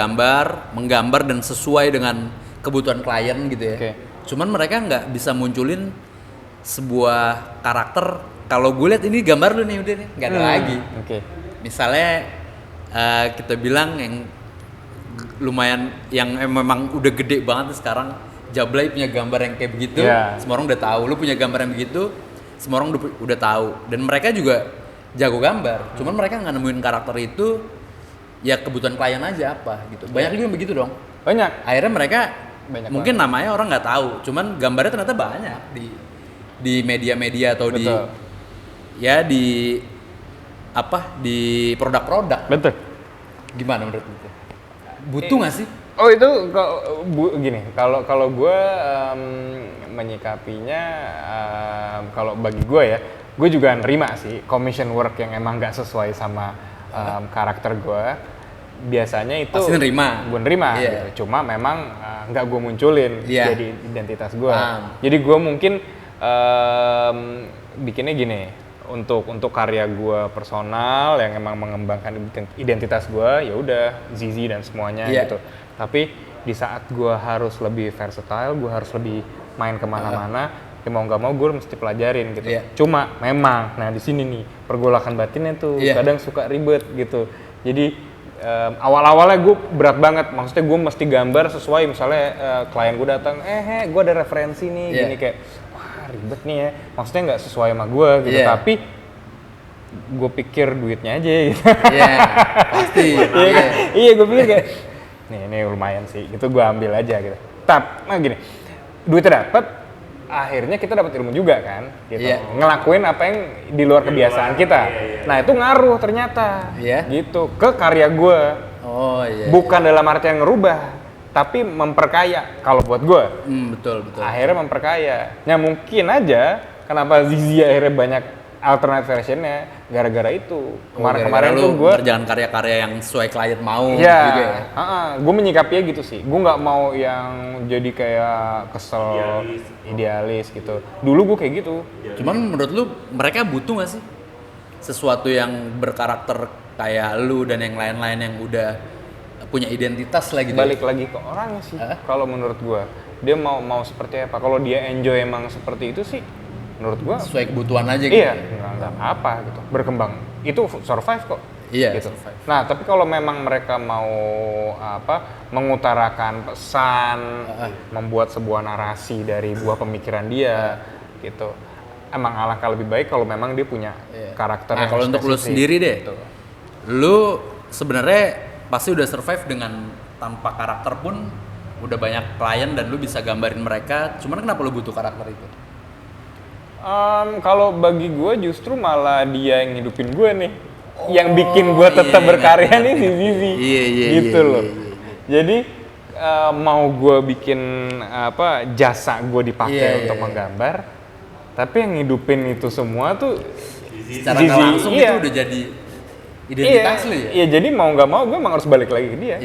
menggambar dan sesuai dengan kebutuhan klien gitu ya. Okay. Cuman mereka nggak bisa munculin sebuah karakter. Kalau gue lihat ini gambar lu nih udah nih, nggak ada lagi. Okay. Misalnya kita bilang yang lumayan, yang memang udah gede banget sekarang, Jablay punya gambar yang kayak begitu, semua orang udah tahu. Lu punya gambar yang begitu, semua orang udah tahu. Dan mereka juga jago gambar. Cuman mereka nggak nemuin karakter itu, ya kebutuhan klien aja apa gitu. Banyak juga yang begitu dong. Banyak. Akhirnya mereka mungkin namanya orang nggak tahu, cuman gambarnya ternyata banyak di media-media atau Betul. di produk-produk. Betul. Gimana menurut lu? Butuh nggak sih? Oh itu gini, kalau gue menyikapinya, kalau bagi gue ya, gue juga nerima sih commission work yang emang nggak sesuai sama karakter gue. Biasanya itu gue nerima gitu. Cuma memang nggak gue munculin jadi identitas gue. Jadi gue mungkin bikinnya gini, untuk karya gue personal yang emang mengembangkan identitas gue, ya udah Zizi dan semuanya gitu. Tapi di saat gue harus lebih versatile, gue harus lebih main kemana-mana, ya mau nggak mau gue mesti pelajarin gitu. Cuma memang, nah di sini nih pergolakan batinnya tuh kadang suka ribet gitu. Jadi awal-awalnya gue berat banget, maksudnya gue mesti gambar sesuai, misalnya klien gue datang, gue ada referensi nih, gini kayak, wah ribet nih ya, maksudnya nggak sesuai sama gue gitu, tapi gue pikir duitnya aja gitu. Pasti. Iya gue pikir kayak, ini lumayan sih, gitu gue ambil aja gitu. Nah gini, duitnya dapet, akhirnya kita dapat ilmu juga kan, gitu. Ngelakuin apa yang di luar kebiasaan kita. Nah itu ngaruh ternyata, gitu ke karya gue. Bukan dalam artian ngerubah, tapi memperkaya kalau buat gue. Betul. Akhirnya memperkaya. Nah mungkin aja kenapa Zizi akhirnya banyak alternate versionnya gara-gara itu. Kemarin tuh gue kerjaan karya-karya yang sesuai klien mau juga ya. Gue menyikapinya gitu sih. Gue nggak mau yang jadi kayak kesel, idealis gitu. Dulu gue kayak gitu. Cuman menurut lu mereka butuh nggak sih sesuatu yang berkarakter kayak lu dan yang lain-lain yang udah punya identitas lah gitu? Balik lagi ke orangnya sih. Kalau menurut gue, dia mau seperti apa? Kalau dia enjoy emang seperti itu sih, menurut gua sesuai kebutuhan aja gitu. Iya, nggak apa gitu. Berkembang. Itu survive kok. Iya, gitu. Survive. Nah, tapi kalau memang mereka mau mengutarakan pesan, membuat sebuah narasi dari buah pemikiran dia gitu. Emang alangkah lebih baik kalau memang dia punya karakter. Nah, kalau untuk lu sendiri deh. Gitu. Lu sebenarnya pasti udah survive dengan tanpa karakter pun udah banyak klien dan lu bisa gambarin mereka. Cuman kenapa lu butuh karakter itu? Kalau bagi gue justru malah dia yang ngidupin gue nih, yang bikin gue tetap berkarya nih si Zizi, gitu loh. Jadi mau gue bikin jasa gue dipakai untuk menggambar, tapi yang ngidupin itu semua tuh secara nggak langsung itu udah jadi identitas lu ya. Iya, jadi mau nggak mau gue emang harus balik lagi ke dia.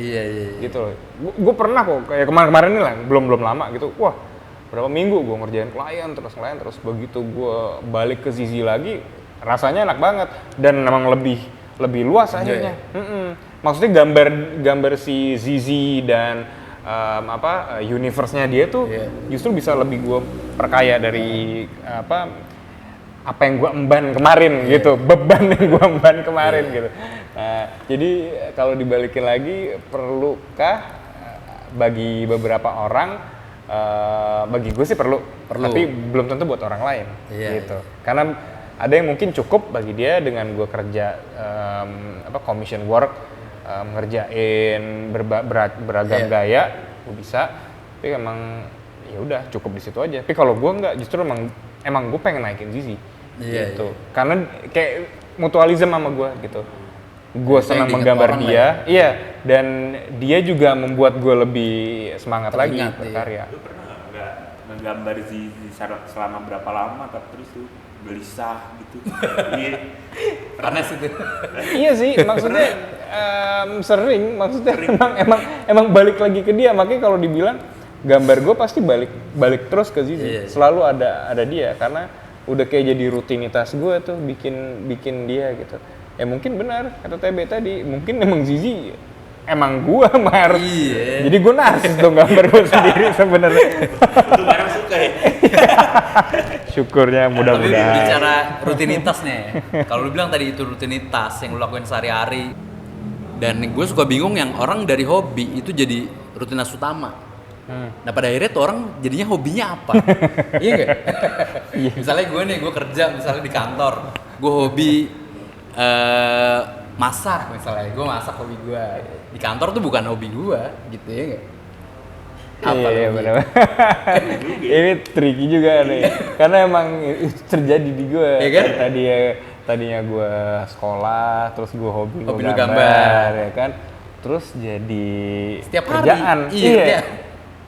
Gitu loh. Gue pernah kok kayak kemarin-kemarin ini lah, belum lama gitu. Wah, berapa minggu gue ngerjain klien terus begitu gue balik ke Zizi lagi rasanya enak banget dan memang lebih luas akhirnya. Maksudnya gambar si Zizi dan universe-nya dia tuh justru bisa lebih gue perkaya dari apa yang gue emban kemarin gitu, beban yang gue emban kemarin gitu. Nah, jadi kalau dibalikin lagi, perlukah bagi beberapa orang, bagi gue sih perlu, tapi belum tentu buat orang lain gitu. Karena ada yang mungkin cukup bagi dia dengan gue kerja commission work, ngerjain beragam gaya, gue bisa. Tapi emang ya udah cukup di situ aja. Tapi kalau gue nggak, justru emang gue pengen naikin Zizi gitu. Karena kayak mutualism sama gue gitu. Gue senang menggambar dia, dan dia juga membuat gue lebih semangat lagi berkarya. Lu pernah nggak menggambar Zizi selama berapa lama, terus tuh gelisah gitu? Panas itu. Iya sih, maksudnya sering, maksudnya emang balik lagi ke dia. Makanya kalau dibilang gambar gue pasti balik terus ke Zizi. Selalu ada dia, karena udah kayak jadi rutinitas gue tuh bikin dia gitu. Ya mungkin benar kata TB tadi, mungkin emang Zizi emang gue Mar. Jadi gue narsis dong gambar gue sendiri sebenarnya. Itu barang suka ya. Syukurnya mudah-mudahan. Tapi bicara rutinitas nih, kalau lu bilang tadi itu rutinitas yang lu lakuin sehari-hari, dan gue suka bingung yang orang dari hobi itu jadi rutinitas utama. Nah pada akhirnya tuh orang jadinya hobinya apa? Iya nggak? Misalnya gue kerja misalnya di kantor, gue hobi masak misalnya, gue masak hobi gue. Di kantor tuh bukan hobi gue, gitu ya nggak? Apa iya benar. Ini tricky juga nih, karena emang itu terjadi di gue. Iya kan? Tadinya gue sekolah, terus gue hobi lu gambar, ya kan? Terus jadi setiap kerjaan. Hari. Iya.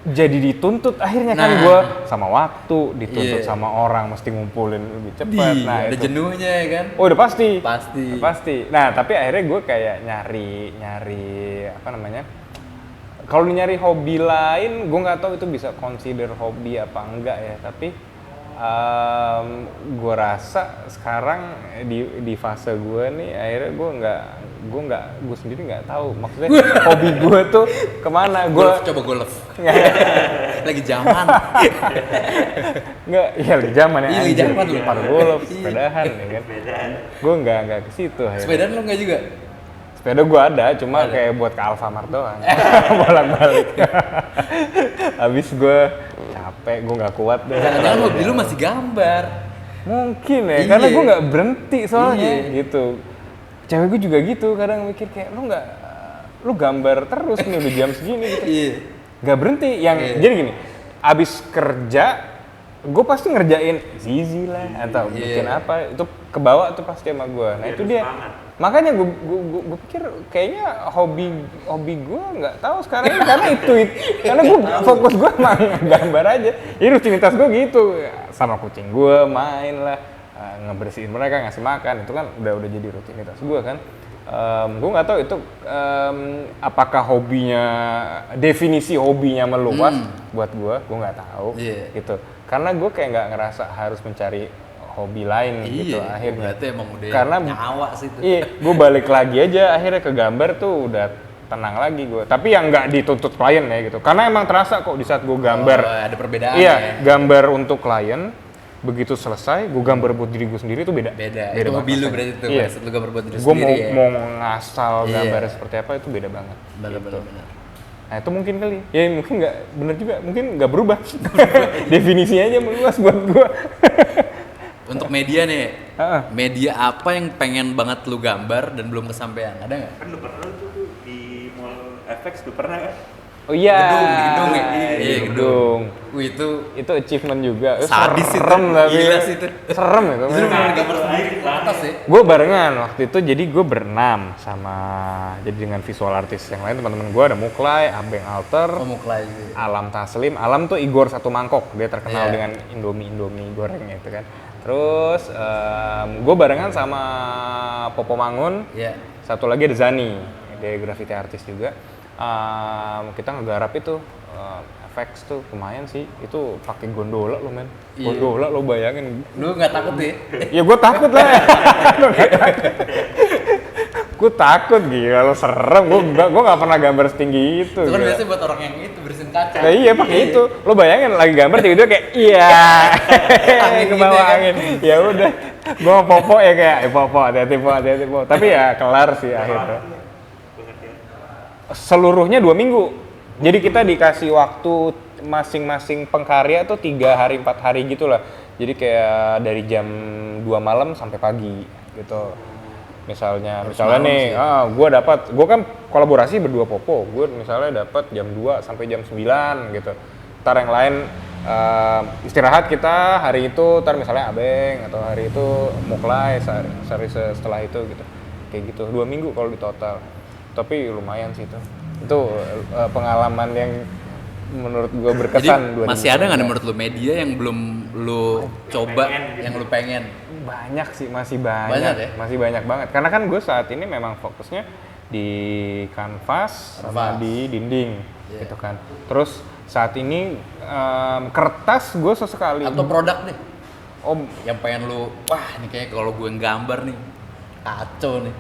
Jadi dituntut akhirnya kan gue sama waktu, dituntut sama orang, mesti ngumpulin lebih cepat. Nah, ada itu jenuhnya ya kan? Oh udah pasti. Pasti. Nah tapi akhirnya gue kayak nyari apa namanya? Kalau nyari hobi lain, gue nggak tahu itu bisa consider hobi apa enggak ya. Tapi gue rasa sekarang di fase gue nih, akhirnya gue sendiri nggak tahu. Maksudnya hobi gue tuh kemana? Coba golf. Lagi zaman. Nggak, iya lagi zaman ya. Iya lagi zaman lu. Par golf, sepedahan ya kan. Gue nggak ke situ. Sepedaan lu nggak juga? Sepeda gue ada, cuma kayak buat ke Alfamart doang. Bolak-balik. Habis gue capek, gue nggak kuat deh. Jangan-jangan hobi lu masih gambar. Mungkin ya, karena gue nggak berhenti soalnya gitu. Cewek gue juga gitu, kadang mikir kayak lu gambar terus nih udah jam segini gitu. Nggak berhenti. Jadi gini, abis kerja gue pasti ngerjain Zizi lah atau bikin apa, itu kebawa tuh pasti sama gue. Nah itu dia. Makanya gue pikir kayaknya hobi gue nggak tahu sekarang ini karena karena gue fokus gue emang gambar aja. Jadi rutinitas gue gitu, sama kucing gue main lah, ngebersihin mereka, ngasih makan, itu kan udah jadi rutinitas gue kan. Gue nggak tahu itu apakah definisi hobinya meluas buat gue nggak tahu gitu. Karena gue kayak nggak ngerasa harus mencari hobi lain gitu akhirnya. Berarti emang udah karena nyawa sih itu. Iya, gue balik lagi aja akhirnya ke gambar tuh udah tenang lagi gue. Tapi yang nggak dituntut klien ya gitu. Karena emang terasa kok di saat gue gambar. Ada perbedaan. Iya, gambar untuk klien, begitu selesai gue gambar buat diri gue sendiri tuh beda. Itu hobi lu berarti tuh. Iya. Lu gambar buat diri gue sendiri. Gue mau ngasal gambar seperti apa itu beda banget. Benar. Nah itu mungkin kali. Ya mungkin nggak bener juga. Mungkin nggak berubah. Definisinya aja meluas buat gue. Untuk media nih, media apa yang pengen banget lu gambar dan belum kesampaian? Ada nggak? Kan lu pernah tuh di Mall FX, lu pernah kan? Oh iya. Gedung ya? Iya, gedung. Wih itu achievement juga. Sadis itu. Serem tapi. Gila sih itu. Serem itu. Itu gambar sendiri ke atas ya? Gue barengan waktu itu, jadi gue berenam sama, jadi dengan visual artis yang lain, teman-teman gue ada Muklai, Abeng Alter, Muklai. Alam Taslim. Alam tuh Igor satu mangkok, dia terkenal dengan Indomie goreng itu kan. Terus gue barengan sama Popo Mangun, satu lagi ada Zani, dia graffiti artis juga. Kita ngegarap itu FX tuh lumayan sih. Itu pakai gondola lo men. Gondola lo bayangin. Lu nggak takut ya? Ya gue takut lah. Gue takut gila lo serem. Gue nggak pernah gambar setinggi itu. Itu kan gila. biasanya buat orang yang itu bersihin kaca. Nah, iya pakai itu. Lo bayangin lagi gambar tiba-tiba kayak iya. Angin Ke gitu bawah ya kan? angin. Ya udah. Gue popo ya kayak popo hati-hati po. Tapi ya kelar sih akhirnya. Seluruhnya 2 minggu. Jadi kita dikasih waktu masing-masing pengkarya tuh 3 hari 4 hari gitu lah. Jadi kayak dari jam 2 malam sampai pagi gitu. Misalnya nih, gue kan kolaborasi berdua Popo. Gue misalnya dapat jam 2 sampai jam 9 gitu. Ntar yang lain istirahat kita hari itu, ntar misalnya Abeng atau hari itu Muklai sehari setelah itu gitu. Kayak gitu, 2 minggu kalau di total. Tapi lumayan sih itu. Itu pengalaman yang menurut gue berkesan. Jadi masih ada nggak menurut lu media yang belum lu coba, yang lu pengen? Banyak sih, masih banyak ya? Masih banyak banget. Karena kan gue saat ini memang fokusnya di kanvas sama di dinding, gitu kan. Terus saat ini kertas gue sesekali. Atau produk nih? Yang pengen lu, wah ini kayak kalau gue gambar nih, kacau nih.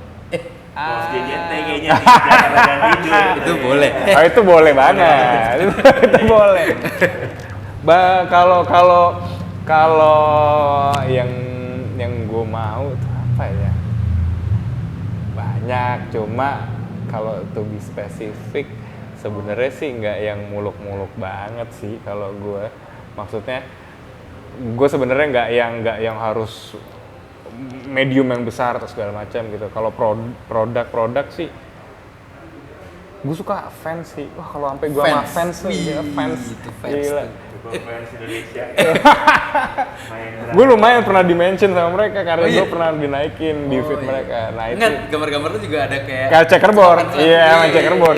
Bos GGT kayaknya di belakang tidur. Itu boleh. Itu boleh banget. Itu boleh. Kalau yang gue mau itu apa ya? Banyak, cuma kalau to be spesifik sebenarnya sih nggak yang muluk-muluk banget sih kalau gue. Maksudnya gue sebenarnya nggak yang harus medium yang besar atau segala macam gitu. Kalau produk sih gue suka fans sih. Wah kalau sampai gue sama fans tuh fans gila. Fans Indonesia. Gue lumayan pernah di-mention sama mereka karena gue pernah dinaikin di feed mereka. Nah itu gambar-gambar tuh juga ada kayak checkerboard. Iya, sama checkerboard.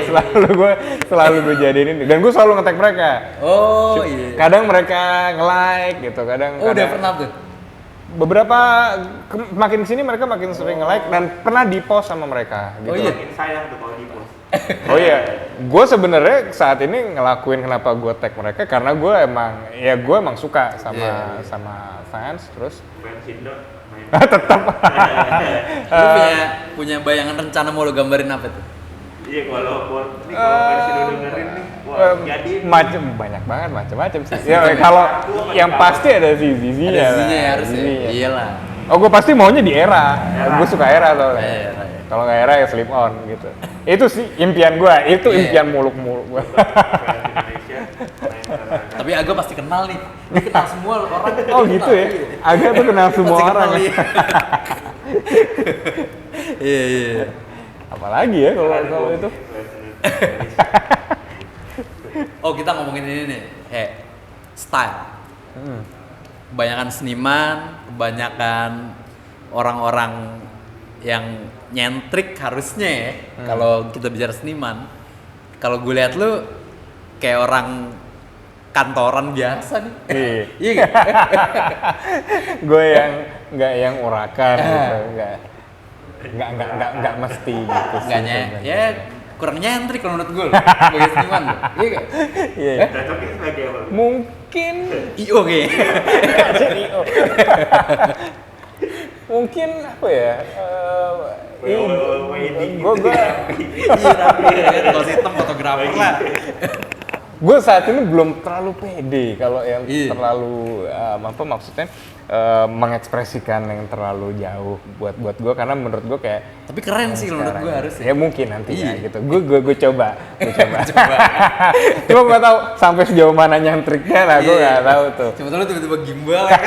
Selalu gue jadiin ini. Dan gue selalu nge-tag mereka. Oh iya. Kadang mereka nge-like gitu, kadang udah pernah tuh. Beberapa makin kesini mereka makin sering nge-like dan pernah di-post sama mereka gitu. Oh iya. Makin sayang tuh kalau di-post. Oh iya, gue sebenarnya saat ini ngelakuin kenapa gue tag mereka karena gue emang suka sama fans terus. Fans Indo main. Tetap. Lu punya bayangan rencana mau lu gambarin apa tuh? Iya kalau fans Indo dengerin nih, wah jadi banyak banget macam-macam sih. Ya kalau yang pasti ada Zizinya. Ada Zizinya harus ya. Iyalah. Oh gue pasti maunya di era. Gue suka era tau. Kalau nggak era ya Slip On gitu. Itu sih impian gue. Itu impian muluk-muluk gue. Tapi Aga pasti kenal nih. Dia kenal semua orang. Oh gitu ya. Aga tuh kenal semua orang. Iya. Apalagi ya kalau itu. Oh kita ngomongin ini nih. Style. Kebanyakan seniman, kebanyakan orang-orang yang nyentrik harusnya ya. Kalau kita bicara seniman, kalau gue lihat lu kayak orang kantoran biasa nih. Iya gak? Gue yang nggak yang urakan gitu, nggak mesti gitu. Ya kurang nyentrik kalau menurut gue sebagai seniman. Iya gak? Iya. Cocoknya sebagai apa? Mungkin IO kayaknya. Mungkin apa ya? Gue kalau sistem fotografer lah. Gue saat ini belum terlalu pede kalau yang terlalu maksudnya mengekspresikan yang terlalu jauh buat gue karena menurut gue kayak. Tapi keren sih menurut gue harus ya mungkin nantinya gitu. Gue coba. Cuma gue tahu sampai sejauh mana nyantriknya lah gue nggak tahu tuh. Cuma lu tiba-tiba gimbal kan.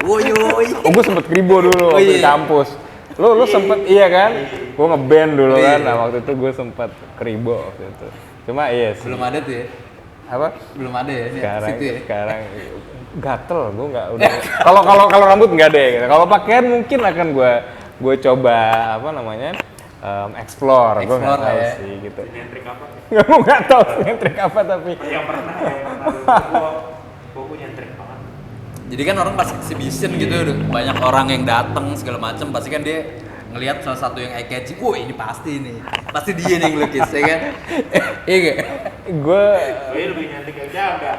Woi. Gue sempet kribo dulu waktu di kampus. Lu sempet kan? Gue ngeband dulu kan. Nah waktu itu gue sempet kribo waktu itu. Cuma sih. Belum ada tuh ya? Apa? Belum ada ya? Sekarang gatel gue nggak udah. Kalau rambut nggak deh. Gitu. Kalau pakaian mungkin akan gue coba explore. Gue nggak tahu sih gitu. Nyentrik apa? Nggak tahu nyentrik apa tapi. Yang pernah gue nyentrik banget. Jadi kan orang pas exhibition gitu banyak orang yang datang segala macam pasti kan dia ngelihat salah satu yang eye catching, wah ini pasti dia nih ngelukis ya kan? Iya gak? gue lebih nyantik yang jaga.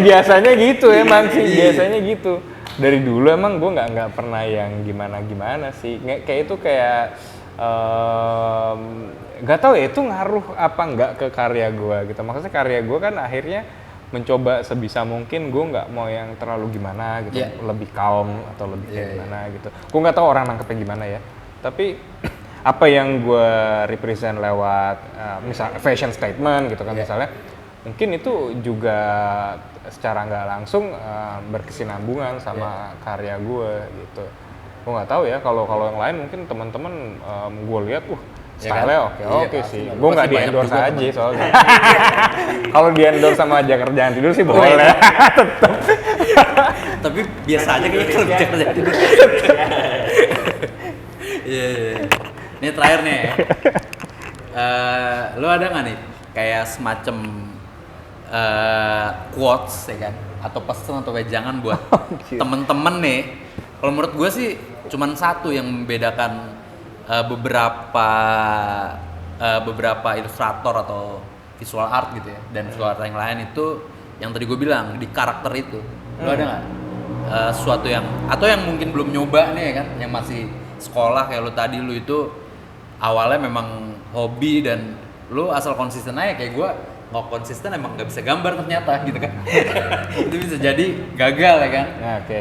biasanya gitu emang sih, biasanya gitu. Dari dulu emang gue nggak pernah yang gimana sih. Kayak itu kayak nggak tahu ya itu ngaruh apa nggak ke karya gue gitu. Maksudnya karya gue kan akhirnya mencoba sebisa mungkin gue nggak mau yang terlalu gimana gitu, lebih calm atau lebih kayak gimana gitu. Gue nggak tahu orang nangkepnya gimana ya. Tapi apa yang gue represent lewat misal fashion statement gitu kan misalnya, mungkin itu juga secara nggak langsung berkesinambungan sama karya gue gitu. Gue nggak tahu ya kalau yang lain mungkin teman-teman gue lihat style-nya oke sih. Gue nggak di-endorse aja soalnya. Kalau di-endorse sama Jakarta Jangan Tidur sih boleh. Tetep. Tapi biasa aja kayaknya kalau Jakarta Jangan Tidur. Iya. Ini terakhir nih. Lu ada nggak nih kayak semacam quotes ya kan? Atau pesan atau wejangan buat temen-temen nih? Kalau menurut gue sih cuman satu yang membedakan beberapa ilustrator atau visual art gitu ya dan visual art yang lain itu yang tadi gue bilang di karakter itu. Lu ada nggak sesuatu yang atau yang mungkin belum nyoba nih ya kan, yang masih sekolah kayak lu tadi, lu itu awalnya memang hobi dan lu asal konsisten aja kayak gue nggak konsisten emang nggak bisa gambar ternyata gitu kan. Itu bisa jadi gagal ya kan.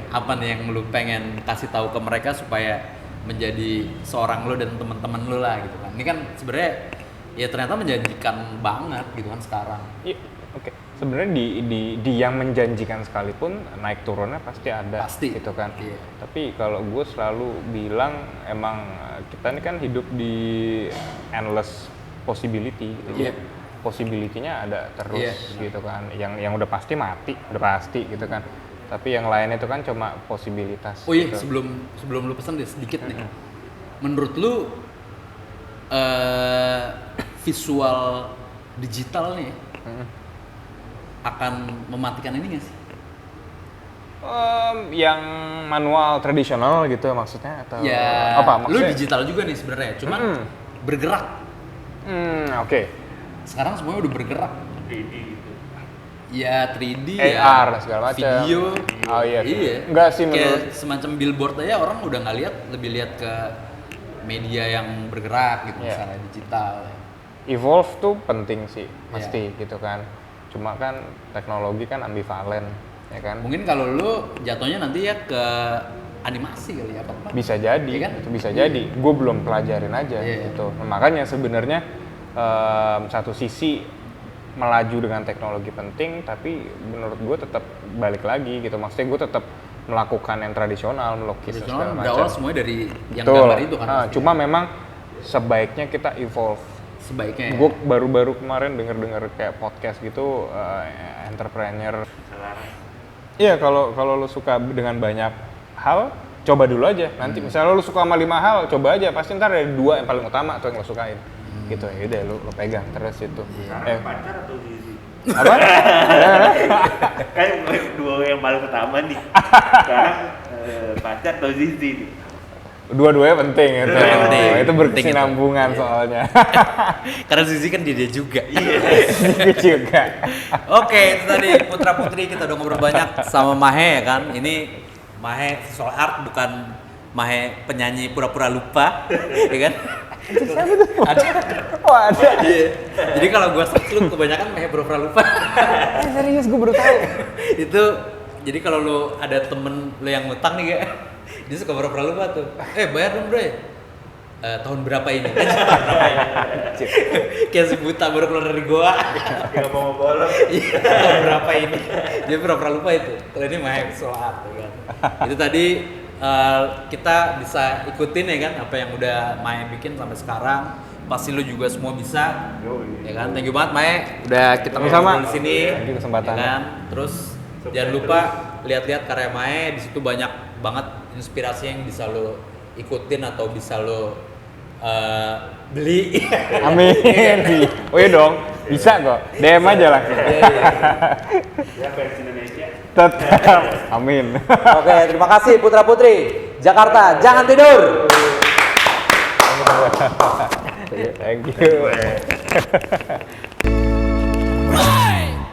Apa nih yang lu pengen kasih tahu ke mereka supaya menjadi seorang lo dan teman-teman lo lah gitu kan. Ini kan sebenarnya ya ternyata menjanjikan banget gitu kan sekarang. Iya, oke. Sebenarnya di yang menjanjikan sekalipun naik turunnya pasti ada gitu kan. Iya. Tapi kalau gue selalu bilang emang kita ini kan hidup di endless possibility gitu. Jadi possibility-nya ada terus gitu kan. Yang udah pasti mati, udah pasti gitu kan. Tapi yang lain itu kan cuma posibilitas. Oh iya, gitu. sebelum lu pesen deh sedikit nih. Menurut lu visual digital nih akan mematikan ini nggak sih? Yang manual tradisional gitu maksudnya atau ya, apa? Maksudnya? Lu digital juga nih sebenarnya, cuman bergerak. Oke. Sekarang semuanya udah bergerak. 3D gitu. Ya 3D AR segala macam. Video. Oh iya. Enggak sih menurut semacam billboard aja orang udah nggak lihat, lebih lihat ke media yang bergerak gitu misalnya digital. Evolve tuh penting sih pasti gitu kan. Cuma kan teknologi kan ambivalen ya kan. Mungkin kalau lu jatuhnya nanti ya ke animasi kali ya apa? Bisa jadi, ya kan? Itu bisa jadi. Gue belum pelajarin aja gitu. Nah, makanya sebenarnya satu sisi melaju dengan teknologi penting, tapi menurut gue tetap balik lagi gitu. Maksudnya gue tetap melakukan yang tradisional, melukis segala macam. Berawal semuanya dari yang gambar itu kan. Cuma memang sebaiknya kita evolve. Sebaiknya. Gue baru-baru kemarin denger kayak podcast gitu, entrepreneur. Iya, kalau lo suka dengan banyak hal, coba dulu aja. Nanti misalnya lo suka sama 5 hal, coba aja. Pasti ntar ada 2 yang paling utama atau yang lo sukain. Gitu ya udah lo pegang terus itu. Pacar atau Zizi? Apa? Kan dua yang paling utama nih. Sekarang pacar atau Zizi nih? Dua-duanya penting itu. Itu berkesinambungan soalnya. Karena Zizi kan dia juga. Zizi juga. Oke, itu tadi Putra Putri kita udah ngobrol banyak sama Mahe ya kan. Ini Mahe visual art, bukan Mahe penyanyi pura-pura lupa, ya kan? Siapa tuh? Ada. Oh ada. Jadi kalau gue search lu kebanyakan Mahe pura-pura lupa. Serius gue baru tahu. Itu jadi kalau lu ada temen lu yang ngutang nih kayak dia suka pura-pura lupa tuh. Bayar dong bro. Tahun berapa ini? Kayak si buta baru keluar dari goa. Gak mau bolong. Tahun berapa ini? Dia pura-pura lupa itu. Kalau ini Mahe visual art kan. Itu tadi kita bisa ikutin ya kan apa yang udah Mahe bikin sampai sekarang. Pasti lu juga semua bisa. Ya kan? Thank you banget Mahe udah kita ngobrol di sini. Kesempatan. Ya kan? Terus jangan lupa lihat-lihat karya Mahe, di situ banyak banget inspirasi yang bisa lo ikutin atau bisa lo beli. Amin. Oh iya dong, bisa kok. DM aja langsung. Ya versi Indonesia. Tetap. Amin. Oke, terima kasih Putra Putri. Jakarta, jangan tidur. Thank you.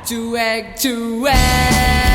cuek cuek